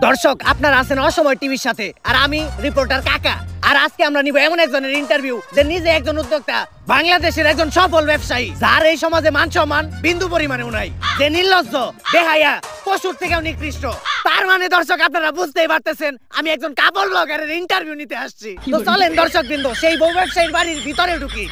দর্শক আপনারা আছেন অসময় টিভির সাথে আর আমি রিপোর্টার কাকা। আর আজকে আমরা নিব এমন একজনের ইন্টারভিউ যে নিজে একজন উদ্যোক্তা, বাংলাদেশের একজন সফল ব্যবসায়ী, যার এই সমাজে মান সম্মান বিন্দু পরিমাণেও নাই, যে নির্লজ্জ, বেহায়া, পশুর থেকেও নিকৃষ্ট। তার মানে দর্শক আপনারা বুঝতেই পারতেছেন আমি একজন কাপড় ব্লগারের ইন্টারভিউ নিতে আসছি। তো চলেন দর্শক বিন্দু সেই বউ ব্যবসায়ীর বাড়ির ভিতরে ঢুকি।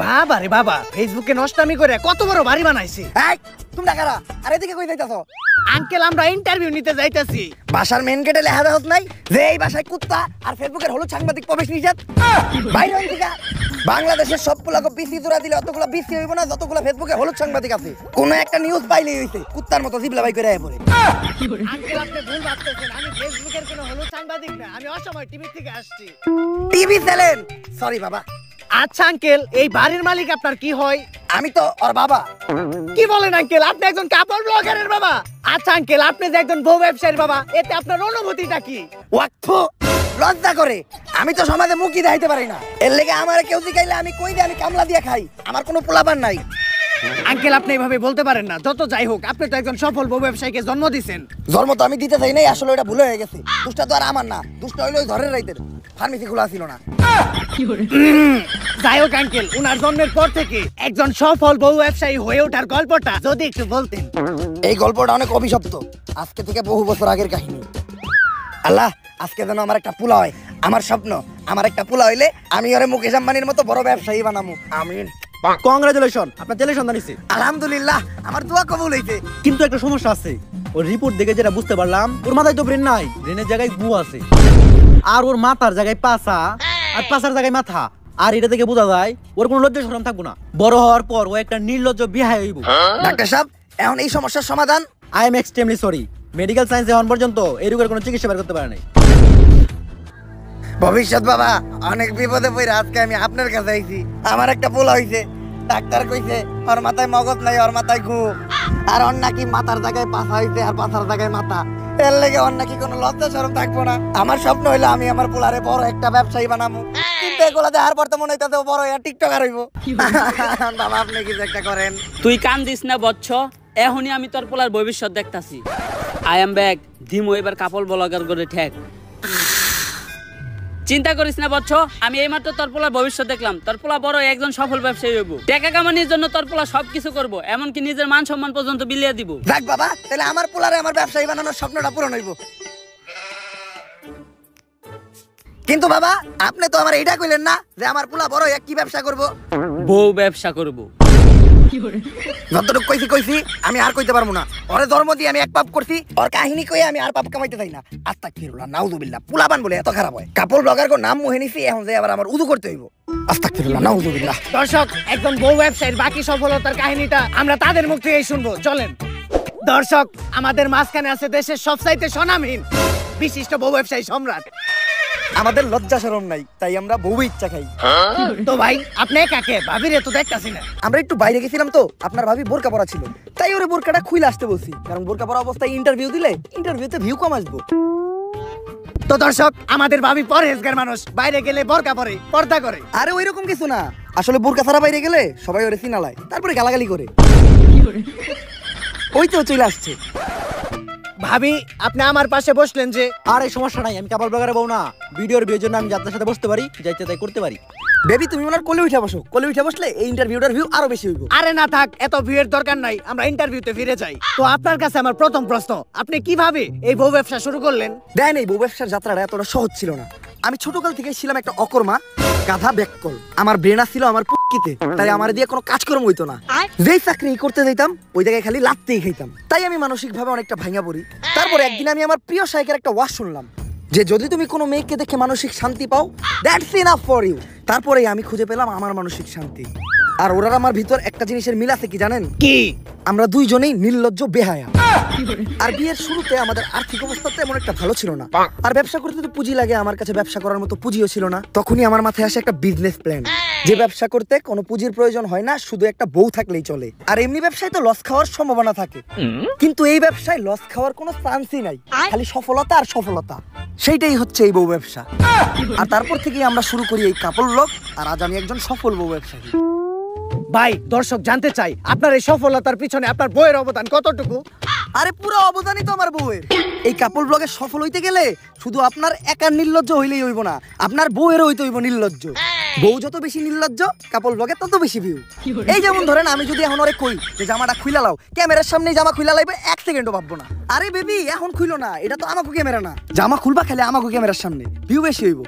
বাবা রে বাবা, ফেসবুকে নষ্টামি করে কত বড় বাড়ি বানাইছি। তোমরা কারা? আর এদিকে কই যাইতাছো? আঙ্কেল আমরা ইন্টারভিউ নিতে যাইতাছি। বাসার মেন গেটে লেখা দেওয়া নাই যে এই বাসায় কুত্তা আর ফেসবুকের হলুদ সাংবাদিক প্রবেশ নিষেধ। বাইরে থেকে বাংলাদেশের সবগুলাকে বিসি জোড়া দিলে অতগুলা বিসি হইব না যতগুলা ফেসবুকে হলুদ সাংবাদিক আছে। কোন একটা নিউজ পাইলেই হইছে কুত্তার মতো জিবলা বাই করে আয় পড়ে। আঙ্কেল আপনি ভুল ভাবতেছেন, আমি ফেসবুকের কোনো হলুদ সাংবাদিক না, আমি অসময় টিভি থেকে আসছি। TV channel? সরি বাবা। আচ্ছা আঙ্কেল, এই বাড়ির মালিক আপনার কি হয়? আমি তো ওর বাবা। কি বলেন আঙ্কেল, আপনি একজন কাপড় ব্লগারের বাবা? আচ্ছা আঙ্কেল, আপনি যে একজন বউ ব্যবসায়ীর বাবা, এতে আপনার অনুভূতিটা কি? ওয়াক্ফু লজ্জা করে, আমি তো সমাজে মুখই দেখাইতে পারি না। এর লেগে আমার কেউ জিগাইলে আমি কই দিয়ে আমি কামলা দিয়ে খাই, আমার কোনো পোলাপান নাই। আঙ্কেল আপনি এইভাবে বলতে পারেন না, যত যাই হোক আপনি তো একজন সফল বউ ব্যবসায়ীকে জন্ম দিয়েছেন। জন্ম তো আমি দিতে চাই নাই, আসলে এটা ভুল হয়ে গেছে। দুষ্টা তো আর আমার না, দুষ্টা হইলো ওই ঘরের রাইতের, ফার্মেসি খোলা ছিল না। যাই হোক আঙ্কেল, উনার জন্মের পর থেকে একজন সফল বউ ব্যবসায়ী হয়ে ওঠার গল্পটা যদি একটু বলতেন। এই গল্পটা অনেক অভিশপ্ত, আজকে থেকে বহু বছর আগের কাহিনী। আল্লাহ, আজকে যেন আমার একটা পোলা হয়। আমার স্বপ্ন আমার একটা পোলা হইলে আমি ওরে মুকেশ আম্বানির মতো বড় ব্যবসায়ী বানামু। আমিন। কংগ্রাচুলেশন, আপনার ছেলে সন্তান হইছে। আলহামদুলিল্লাহ, আমার দোয়া কবুল হইছে। কিন্তু একটা সমস্যা আছে, ওর রিপোর্ট দেখে যেটা বুঝতে পারলাম, ওর মাথায় তো ব্রেন নাই, ব্রেনের জায়গায় গু আছে। আর ওর মাথার জায়গায় পাছা, আর পাছার জায়গায় মাথা। আর এটা থেকে বোঝা যায় ওর কোনো লজ্জা শরম থাকবো না। বড় হওয়ার পর ও একটা নির্লজ্জ বিহায় হইব। ডাক্তার সাহেব, এখন এই সমস্যার সমাধান? I am extremely sorry, medical science এখন পর্যন্ত এই রোগের কোনো চিকিৎসা বের করতে পারে নাই। ভবিষ্যৎ বাবা, অনেক বিপদে পড়ে আজকে আমি আপনার কাছে আইছি। আমার একটা পোলা হইছে, ডাক্তার কইছে ওর মাথায় মগজ নাই, ওর মাথায় ঘু। আর ওর নাকি মাথার জায়গায় পাছা হইছে আর পাছার জায়গায় মাথা। এর লেগে ওর নাকি কোনো লজ্জা শরম থাকবো না। আমার স্বপ্ন হইলো আমি আমার পোলারে বড় একটা ব্যবসায়ী বানাবো। কিন্তু এগুলা দেখার পর তো মনে হইতাছে ও বড় হইয়া টিকটকার হইব। বাবা আপনি কিছু একটা করেন। তুই কান দিস না বচ্চ, এখনই আমি তোর পোলার ভবিষ্যৎ দেখতাছি। আই এম ব্যাক, দিমো এবার কাপড় ব্লগার করে ঠেক। চিন্তা করিস না বচ্চ, আমি এইমাত্র তোর পোলার ভবিষ্যৎ দেখলাম। তোর পোলা বড় একজন সফল ব্যবসায়ী হইব। টাকা কামানোর জন্য তোর পোলা সবকিছু করবো, এমনকি নিজের মান সম্মান পর্যন্ত বিলিয়ে দিব। যাক বাবা, তাহলে আমার পোলারে আমার ব্যবসায়ী বানানোর স্বপ্নটা পূরণ হইব। কিন্তু বাবা, আপনি তো আমার এইটা কইলেন না যে আমার পোলা বড় হইয়া কি ব্যবসা করব? বউ ব্যবসা করব। যতটুকু কইছি আমি আর কইতে পারবো না। ওরে ধর্ম দিয়ে আমি এক পাপ করছি, ওর কাহিনী কই আমি আর পাপ কামাইতে চাই না। আস্তাগফিরুল্লাহ, নাউযুবিল্লাহ। পোলাপান বলে এত খারাপ হয়? কাপড় ব্লগার কো নাম মুহে নিছি, এখন যে আবার আমার উযু করতে হইব। আস্তাগফিরুল্লাহ, নাউযুবিল্লাহ। দর্শক, একজন বউ ব্যবসায়ীর বাকি সফলতার কাহিনীটা আমরা তাদের মুখ থেকেই শুনবো। চলেন দর্শক, আমাদের মাঝখানে আছে দেশের সবচাইতে স্বনামহীন বিশিষ্ট বউ ব্যবসায়ী সম্রাট। আমাদের লজ্জা শরম নাই, তাই আমরা বউ ইচ্ছা খাই। তো ভাই আপনি কাকে? ভাবিরে তো দেখতাছি না। আমরা একটু বাইরে গেছিলাম তো, আপনার ভাবি বোরকা পরা ছিল, তাই ওরে বোরকাটা খুইলা আসতে বলছি। কারণ বোরকা পরা অবস্থায় ইন্টারভিউ দিলে ইন্টারভিউতে ভিউ কম আসবো। তো দর্শক, আমাদের ভাবি পরহেজগার মানুষ, বাইরে গেলে বোরকা পরে, পর্দা করে। আরে ওইরকম কিছু না, আসলে বোরকা ছাড়া বাইরে গেলে সবাই ওরে চিনালায়, তারপরে গালাগালি করে। ওই তো চলে আসছে। ভাবি আপনি আমার পাশে বসলেন যে? আর এই সমস্যা নাই, আমি কাপড় ব্লগারে বউ না, ভিডিওর বিয়ের জন্য আমি যাত্রার সাথে বসতে পারি, যাইতে তাই করতে পারি। বেবি তুমি ওনার কোলে উঠে বসো, কোলে উঠে বসলে এই ইন্টারভিউটার ভিউ আরো বেশি হইব। আরে না থাক, এত ভিউয়ের দরকার নাই, আমরা ইন্টারভিউতে ফিরে যাই। তো আপনার কাছে আমার প্রথম প্রশ্ন, আপনি কিভাবে এই বউ ব্যবসা শুরু করলেন? দেন, এই বউ ব্যবসার যাত্রাটা এতটা সহজ ছিল না। আমি ছোটকাল থেকে ছিলাম একটা অকর্মা, গাধা ব্যাককল। আমার ব্রেন ছিল আমার পুকিতে, তাই আমার দিয়ে কোনো কাজকর্ম হইতো না। যেই চাকরি করতে যাইতাম ওই জায়গায় খালি লাত্তেই খাইতাম। তাই আমি মানসিকভাবে অনেকটা ভাঙা পড়ি। তারপর একদিন আমি আমার প্রিয় শায়কের একটা ওয়াজ শুনলাম যে যদি তুমি কোনো মেয়েকে দেখে মানসিক শান্তি পাও, দ্যাটস ইনাফ ফর ইউ। তারপরেই আমি খুঁজে পেলাম আমার মানসিক শান্তি। আর ওরার আমার ভিতর একটা জিনিসের মিল আছে, কি জানেন? কি? আমরা দুইজনেই নির্লজ্জ বেহায়া। আর বিয়ের শুরুতে আমাদের আর্থিক অবস্থা তেমন একটা ভালো ছিল না, আর ব্যবসা করতে তো পুঁজি লাগে। আমার কাছে ব্যবসা করার মতো পুঁজিও ছিল না। তখনই আমার মাথায় আসে একটা বিজনেস প্ল্যান, যে ব্যবসা করতে কোনো পুঁজির প্রয়োজন হয় না, শুধু একটা বউ থাকলেই চলে। আর এমনি ব্যবসায় তো লস খাওয়ার সম্ভাবনা থাকে, কিন্তু এই ব্যবসায় লস খাওয়ার কোনো চান্সই নাই, খালি সফলতা আর সফলতা। সেইটাই হচ্ছে এই বউ ব্যবসা। আর তারপর থেকেই আমরা শুরু করি এই কাপড় ব্লগ, আর আজ আমি একজন সফল বউ ব্যবসায়ী। ভাই দর্শক জানতে চাই আপনার এই সফলতার পিছনে আপনার বউয়ের অবদান কতটুকু? আরে পুরো অবদানই তো আমার বউয়ের। এই কাপল ব্লগে সফল হইতে গেলে শুধু আপনার একার নির্লজ্জ হইলেই হইব না, আপনার বউয়েরও হইতে হইব নির্লজ্জ। বউ যত বেশি নির্লজ্জ কাপল ব্লগে তত বেশি ভিউ। এই যেমন ধরেন আমি যদি এখন ওরে কই যে জামাটা খুইলা লাও, ক্যামেরার সামনে জামা খুইলা লাইবে 1 সেকেন্ডও ভাববো না। আরে বেবি এখন খুইলো না, এটা তো আমাকে ক্যামেরা না, জামা খুলবা খেলে আমাকে ক্যামেরার সামনে, ভিউ বেশি হইব।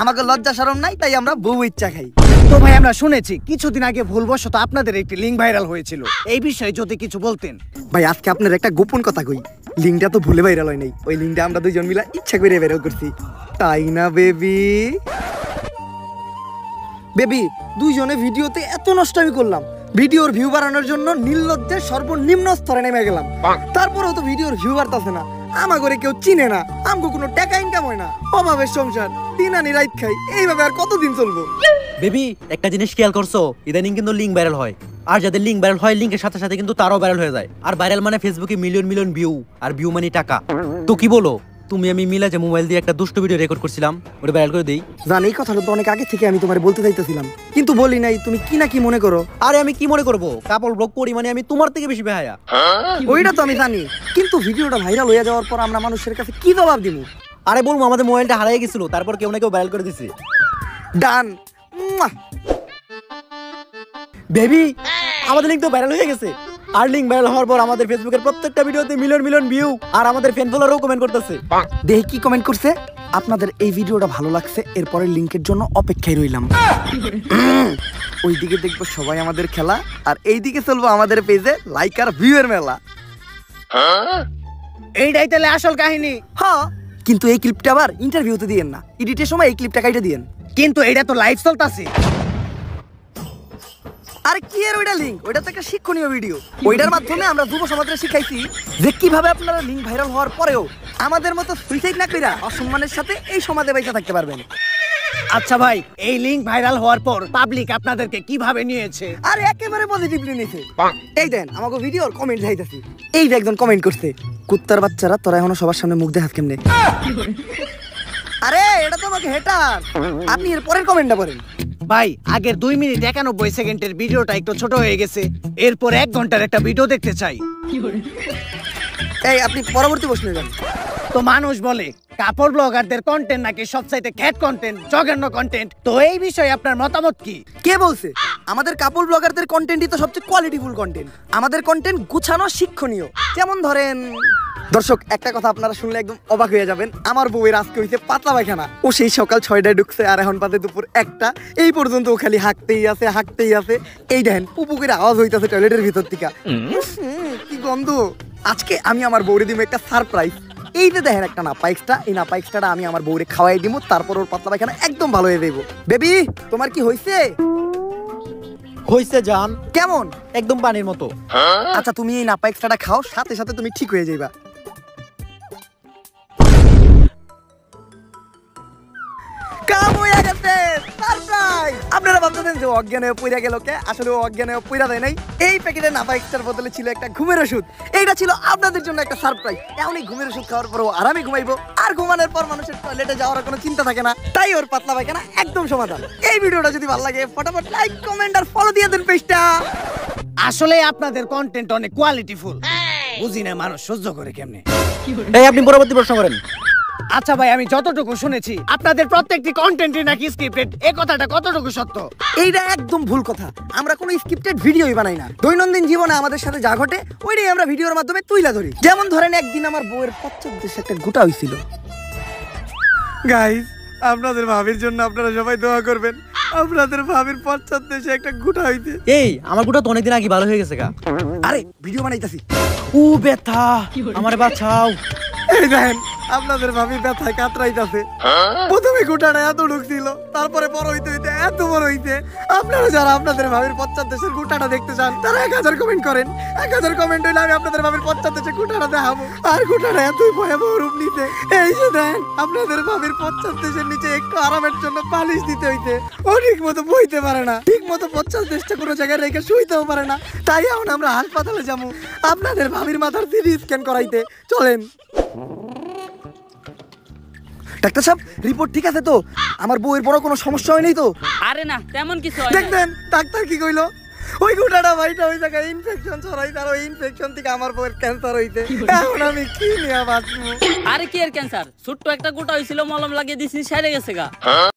আমাকে লজ্জা শরম নাই, তাই আমরা বউ ইচ্ছা খাই। তো ভাই আমরা শুনেছি কিছুদিন আগে ভুলবশত আপনাদের একটি লিঙ্ক ভাইরাল হয়েছিল, এই বিষয়ে যদি কিছু বলতেন। ভাই আজকে আপনার একটা গোপন কথা কই, লিঙ্কটা তো ভুলে ভাইরাল হয় নাই, ওই লিঙ্কটা আমরা দুইজন মিলা ইচ্ছা করে ভাইরাল করছি, তাই না বেবি? বেবি দুইজনে ভিডিওতে এত নষ্টামি করলাম, ভিডিওর ভিউ বাড়ানোর জন্য নির্লজ্জের সর্বনিম্ন স্তরে নেমে গেলাম, তারপরেও তো ভিডিওর ভিউ বাড়তাছে না। আমা করে কেউ চিনে না, আমগো কোনো টাকা ইনকাম হয় না, অভাবের সংসার, দিন আনি রাত খাই, এইভাবে আর কতদিন চলবো? বেবি একটা জিনিস খেয়াল করছো, ইদানিং কিন্তু লিঙ্ক ভাইরাল হয়, আর যাদের লিঙ্ক ভাইরাল হয় লিঙ্কের সাথে সাথে কিন্তু তারও ভাইরাল হয়ে যায়। আর ভাইরাল মানে ফেসবুকে মিলিয়ন মিলিয়ন ভিউ, আর ভিউ মানে টাকা। তো কি বলো তুমি আমি মিলা যে মোবাইল দিয়ে একটা দুষ্ট ভিডিও রেকর্ড করছিলাম, ওটা ভাইরাল করে দেই? জানি এই কথাটা তো অনেক আগে থেকে আমি তোমার বলতে চাইতেছিলাম, কিন্তু বলি নাই, তুমি কি না কি মনে করো? আরে আমি কি মনে করবো, কাপল ব্লগ করি মানে আমি তোমার থেকে বেশি বেহায়া। ওইটা তো আমি জানি, কিন্তু ভিডিওটা ভাইরাল হয়ে যাওয়ার পর আমরা মানুষের কাছে কি জবাব দিব? আরে বলবো আমাদের মোবাইলটা হারিয়ে গেছিল, তারপর কেউ না কেউ ভাইরাল করে দিছে। ডান। বেবি আমাদের লিঙ্ক তো ভাইরাল হয়ে গেছে, আর লিঙ্ক ভাইরাল হওয়ার পর আমাদের ফেসবুকের প্রত্যেকটা ভিডিওতে মিলিয়ন মিলিয়ন ভিউ, আর আমাদের ফ্যান ফলোয়ারও কমেন্ট করতেছে। দেখি কি কমেন্ট করছে? আপনাদের এই ভিডিওটা ভালো লাগছে, এরপরের লিংকের জন্য অপেক্ষায় রইলাম। ওইদিকে দেখবো সবাই আমাদের খেলা, আর এইদিকে চলবো আমাদের পেজে লাইক আর ভিউ এর মেলা। এইটাই তাহলে আসল কাহিনী। হ্যাঁ, কিন্তু এই ক্লিপটা আবার ইন্টারভিউতে দিয়েন না, এডিটের সময় এই ক্লিপটা কাইটে দিয়েন। কিন্তু এটা তো লাইভ চলতাছে। আর কি এর ওইটা লিংক, ওইটা তো একটা শিক্ষণীয় ভিডিও, ওইটার মাধ্যমে আমরা যুব সমাজে শিখাইছি যে কিভাবে আপনারা লিংক ভাইরাল হওয়ার পরেও আমাদের মতো সুইসাইড না কইরা অসম্মানের সাথে এই সমাজে বেঁচে থাকতে পারবেন। আচ্ছা ভাই, এই লিঙ্ক ভাইরাল হওয়ার পর পাবলিক আপনাদেরকে কিভাবে নিয়েছে? আর একেবারে পজিটিভলি নিছে। এই দেন আমাকে ভিডিওর কমেন্ট যাইতাছি, এই যে একজন কমেন্ট করছে, কুত্তার বাচ্চারা তোরা এখনো সবার সামনে মুখ দেখাস কেমনে? আরে এটা তো আমাকে হেটার, আপনি এর পরের কমেন্টটা পড়েন। ভাই আগের 2 মিনিট 91 সেকেন্ডের ভিডিওটা একটু ছোট হয়ে গেছে, এরপর 1 ঘন্টার একটা ভিডিও দেখতে চাই। এই আপনি পরবর্তী প্রশ্নে যান। তো মানুষ বলে কাপড় ব্লগারদের কন্টেন্ট নাকি সবচাইতে খ্যাত কন্টেন্ট, জঘন্য কন্টেন্ট, তো এই বিষয়ে আপনার মতামত কি? কে বলছে? আমাদের কাপল ব্লগারদের কন্টেন্টই তো সবচেয়ে কোয়ালিটিফুল কন্টেন্ট। আমাদের কন্টেন্ট গুছানো, শিক্ষণীয়। যেমন ধরেন, দর্শক একটা কথা আপনারা শুনলে একদম অবাক হয়ে যাবেন, আমার বউয়ের আজকে হইছে পাতলা পায়খানা, ও সেই সকাল 6টায় ঢুকছে আর এখন বাজে দুপুর 1টা, এই পর্যন্ত ও খালি হাঁকতেই আছে হাঁকতেই আছে। এই দেখেন পুপু করে আওয়াজ হইতাছে টয়লেটের ভিতর থেকে, কি গন্ধ। আজকে আমি আমার বউরে দিব একটা সারপ্রাইজ। এই যে দেখেন একটা নাপা এক্সট্রা, এই নাপা এক্সট্রাটা আমি আমার বউরে খাওয়াই দিব, তারপর ওর পাতলা পায়খানা একদম ভালো হয়ে যাইব। বেবি তোমার কি হইছে? হইছে জান, কেমন? একদম পানির মতো। আচ্ছা তুমি এই নাপা এক্সট্রাটা খাও, সাথে সাথে তুমি ঠিক হয়ে যাইবা। কাম হয়ে গেছে, সারপ্রাইজ। আপনারা ভাবতেছেন যে অজ্ঞান হয়ে পইরা গেল কে, আসলে ও অজ্ঞান হয়ে পইরা দেয় নাই। এই প্যাকেটে নাপা এক্সট্রার বদলে ছিল একটা ঘুমের ওষুধ, এইটা ছিল আপনাদের জন্য একটা সারপ্রাইজ। এখন এই ঘুমের ওষুধ খাওয়ার পর ও আরামে ঘুমাইবো, আর ঘুমানোর পর মানুষের টয়লেটে যাওয়ার কোনো চিন্তা থাকে না, তাই ওর পাতলা পায়খানা একদম সমাধান। এই ভিডিওটা যদি ভালো লাগে ফটাফট লাইক, কমেন্ট আর ফলো দিয়ে দেন পেজটা। আসলে আপনাদের কন্টেন্ট অনেক কোয়ালিটিফুল, বুঝি না মানুষ সহ্য করে কেমনে। এই আপনি পরবর্তী প্রশ্ন করেন। আচ্ছা ভাই, আমি যতটুকু শুনেছি আপনাদের প্রত্যেকটি কন্টেন্টই নাকি স্ক্রিপ্টেড, এই কথাটা কতটুকু সত্য? এইটা একদম ভুল কথা, আমরা কোনো স্ক্রিপ্টেড ভিডিওই বানাই না। দৈনন্দিন জীবনে আমাদের সাথে যা ঘটে ওইটাই আমরা ভিডিওর মাধ্যমে তুইলা ধরি। যেমন ধরেন একদিন আমার বউয়ের পশ্চাৎদেশে একটা গোটা হইছিল। গাইস আপনাদের ভাবির জন্য আপনারা সবাই দোয়া করবেন, আপনাদের ভাবির পশ্চাৎদেশে একটা গোটা হইতে। এই আমার গুটা তো অনেকদিন আগে ভালো হয়ে গেছে গা। আরে ভিডিও বানাইতাছি। ও ব্যথা, আমারে বাঁচাও। এই দেখেন আপনাদের ভাবি ব্যথায় কাতরাইতাছে। প্রথমে গোটাটা এত ঢুকছিল, তারপরে বড় হইতে হইতে এত বড় হইতে। আপনারা যারা আপনাদের ভাবির পশ্চাৎদেশের গোটাটা দেখতে চান তারা 1000 কমেন্ট করেন। 1000 কমেন্ট হইলে আমি আপনাদের ভাবির পশ্চাৎদেশের গোটাটা দেখাবো। আর গোটাটা এতই ভয়াবহ রূপ নিতে, এই যে দেন আপনাদের ভাবির পশ্চাৎদেশের নিচে একটু আরামের জন্য পালিশ দিতে হইতে, ও ঠিক মতো বইতে পারে না, ঠিক মতো পশ্চাৎদেশটা কোনো জায়গায় রেখে শুইতেও পারে না। তাই এখন আমরা হাসপাতালে যাবো আপনাদের ভাবির মাথার সিটি স্ক্যান করাইতে। চলেন। ডাক্তার সাহেব রিপোর্ট ঠিক আছে তো? আমার বউয়ের বড় কোনো সমস্যা হয়নি তো? আরে না, তেমন কিছু হয় না। দেখবেন ডাক্তার কি কইলো? ওই গোটাটা ভাইটা ওই জায়গায় ইনফেকশন ছড়াইছে আর ওই ইনফেকশন থেকে আমার বউয়ের ক্যান্সার হইছে। এখন আমি কি নিয়ে বাঁচবো? আরে কি এর ক্যান্সার, ছোট্ট একটা গোটা হয়েছিল, মলম লাগিয়ে দিছি, সেরে গেছে গা।